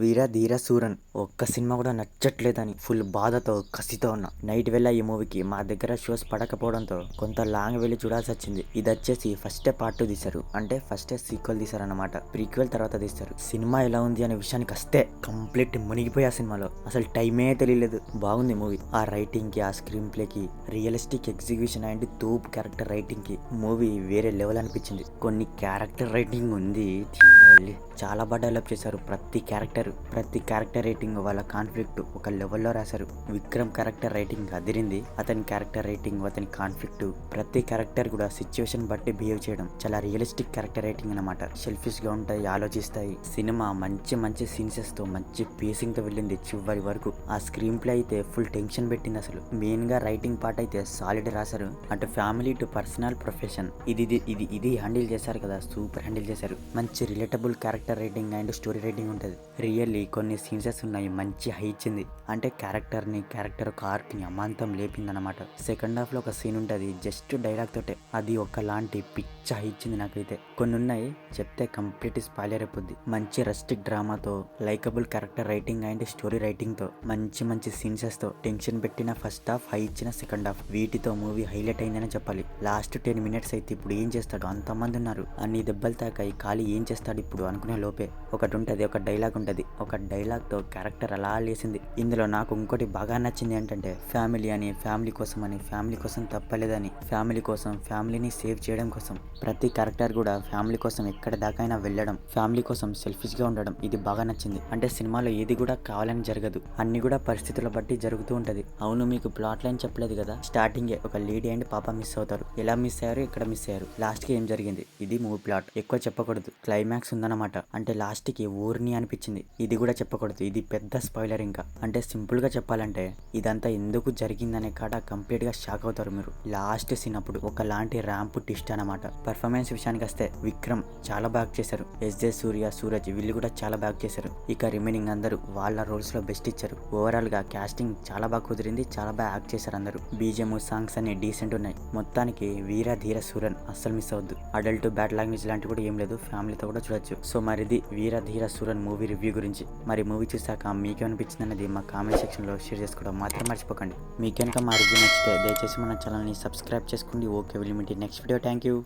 వీర ధీర సూరన్ ఒక్క సినిమా కూడా నచ్చట్లేదని ఫుల్ బాధతో కసితో ఉన్నా. నైట్ వెళ్ళా ఈ మూవీకి. మా దగ్గర షోస్ పడకపోవడంతో కొంత లాంగ్ వెళ్ళి చూడాల్సి వచ్చింది. ఇది వచ్చేసి ఫస్ట్ పార్ట్ 2 తీశారు, అంటే ఫస్ట్ సీక్వెల్ తీశారు అన్నమాట. ప్రీక్వెల్ తర్వాత తీస్తారు. సినిమా ఎలా ఉంది అనే విషయానికి వస్తే కంప్లీట్ మునిగిపోయి ఆ సినిమాలో అసలు టైమే తెలియలేదు. బాగుంది మూవీ. ఆ రైటింగ్ కి, ఆ స్క్రీన్ ప్లే కి, రియలిస్టిక్ ఎగ్జిక్యూషన్ అండ్ తూప్ క్యారెక్టర్ రైటింగ్ కి మూవీ వేరే లెవెల్ అనిపించింది. కొన్ని క్యారెక్టర్ రైటింగ్ ఉంది, చాలా బాగా డెవలప్ చేశారు. ప్రతి క్యారెక్టర్ రైటింగ్, వాళ్ళ కాన్ఫ్లిక్ట్ ఒక లెవెల్లో రాశారు. విక్రమ్ క్యారెక్టర్ రైటింగ్ అదిరింది. అతని క్యారెక్టర్ రైటింగ్, అతని కాన్ఫ్లిక్ట్, ప్రతి క్యారెక్టర్ కూడా సిచ్యువేషన్ బట్టి బిహేవ్ చేయడం చాలా రియలిస్టిక్ క్యారెక్టర్ రైటింగ్ అనమాట. సెల్ఫిష్ గా ఉంటాయి, ఆలోచిస్తాయి. సినిమా మంచి సీన్సెస్ తో, మంచి పేసింగ్ తో వెళ్ళింది చివరి వరకు. ఆ స్క్రీన్ ప్లే అయితే ఫుల్ టెన్షన్ పెట్టింది. అసలు మెయిన్ గా రైటింగ్ పార్ట్ అయితే సాలిడ్ రాశారు. అటు ఫ్యామిలీ టు పర్సనల్ ప్రొఫెషన్ ఇది హ్యాండిల్ చేశారు కదా, సూపర్ హ్యాండిల్ చేశారు. మంచి relatable character writing and story writing ఉంటుంది. రియల్లీ కొన్ని సీన్సెస్ ఉన్నాయి, మంచి హై ఇచ్చింది. అంటే క్యారెక్టర్ ఒక ఆర్క్ ని అమాంతం లేపిందనమాట. సెకండ్ హాఫ్ లో ఒక సీన్ ఉంటుంది, జస్ట్ డైలాగ్ తోటే, అది ఒకలాంటి పిచ్చ హై ఇచ్చింది నాకైతే. కొన్ని ఉన్నాయి చెప్తే కంప్లీట్ స్పాయిలర్ అయిపోద్ది. మంచి రస్టిక్ డ్రామాతో, likable character writing and story writing తో, మంచి సీన్సెస్ తో టెన్షన్ పెట్టిన ఫస్ట్ హాఫ్, హై ఇచ్చిన సెకండ్ హాఫ్, వీటితో మూవీ హైలైట్ అయిందని చెప్పాలి. లాస్ట్ 10 minutes అయితే ఇప్పుడు ఏం చేస్తాడు, అంతమంది ఉన్నారు, అన్ని దెబ్బలు తాకాయి, ఖాళీ ఏం చేస్తాడు ఇప్పుడు అనుకునే లోపే ఒకటి ఉంటుంది, ఒక డైలాగ్ ఉంటుంది. ఒక డైలాగ్ తో క్యారెక్టర్ అలా లేసింది. ఇందులో నాకు ఇంకోటి బాగా నచ్చింది ఏంటంటే, ఫ్యామిలీ కోసం తప్పలేదని, ఫ్యామిలీని సేవ్ చేయడం కోసం, ప్రతి క్యారెక్టర్ కూడా ఫ్యామిలీ కోసం ఎక్కడ దాకైనా వెళ్ళడం, ఫ్యామిలీ కోసం సెల్ఫిష్ గా ఉండడం, ఇది బాగా నచ్చింది. అంటే సినిమాలో ఏది కూడా కావాలని జరగదు, అన్ని కూడా పరిస్థితుల బట్టి జరుగుతూ ఉంటది. అవును, మీకు ప్లాట్ లైన్ చెప్పలేదు కదా. స్టార్టింగ్ ఒక లేడీ అండ్ పాప మిస్ అవుతారు. ఎలా మిస్ అయ్యారు, ఇక్కడ మిస్ అయ్యారు, లాస్ట్ కి ఏం జరిగింది, ఇది మూవీ ప్లాట్. ఎక్కువ చెప్పకూడదు, క్లైమాక్స్ ఉందన్నమాట. అంటే లాస్ట్ కి ఊరిని అనిపించింది, ఇది కూడా చెప్పకూడదు, ఇది పెద్ద స్పాయిలర్. ఇంకా అంటే సింపుల్ గా చెప్పాలంటే, ఇదంతా ఎందుకు జరిగిందనే కాడ కంప్లీట్ గా షాక్ అవుతారు మీరు. లాస్ట్ సీన్ అప్పుడు ఒకలాంటి ర్యాంప్ ట్విస్ట్ అనమాట. పర్ఫార్మెన్స్ విషయానికి వస్తే విక్రమ్ చాలా బాగా చేశారు. ఎస్జే సూర్య, సూరజ్ వీళ్ళు కూడా చాలా బాగా చేశారు. ఇక రిమైనింగ్ అందరూ వాళ్ళ రోల్స్ లో బెస్ట్ ఇచ్చారు. ఓవరాల్ గా కాస్టింగ్ చాలా బాగా కుదిరింది, చాలా బాగా యాక్ట్ చేశారు అందరూ. బీజిఎం, సాంగ్స్ అన్ని డీసెంట్ ఉన్నాయి. మొత్తానికి వీర ధీర సూరన్ అస్సలు మిస్ అవద్దు. అడల్ట్ బ్యాడ్ లాంగ్వేజ్ లాంటి కూడా ఏం లేదు, ఫ్యామిలీతో కూడా చూడొచ్చు. సో మరిది వీర ధీర సూరన్ మూవీ రివ్యూ గురించి. మరి మూవీ చూసాక మీకేమనిపించింది అనేది మా కామెంట్ సెక్షన్ లో షేర్ చేసుకోవడం మాత్రం మర్చిపోకండి. మీకు కనుక మా రివ్యూ నచ్చితే దయచేసి మన ఛానల్ ని సబ్స్క్రైబ్ చేసుకోండి. Okay, will meet next video. Thank you.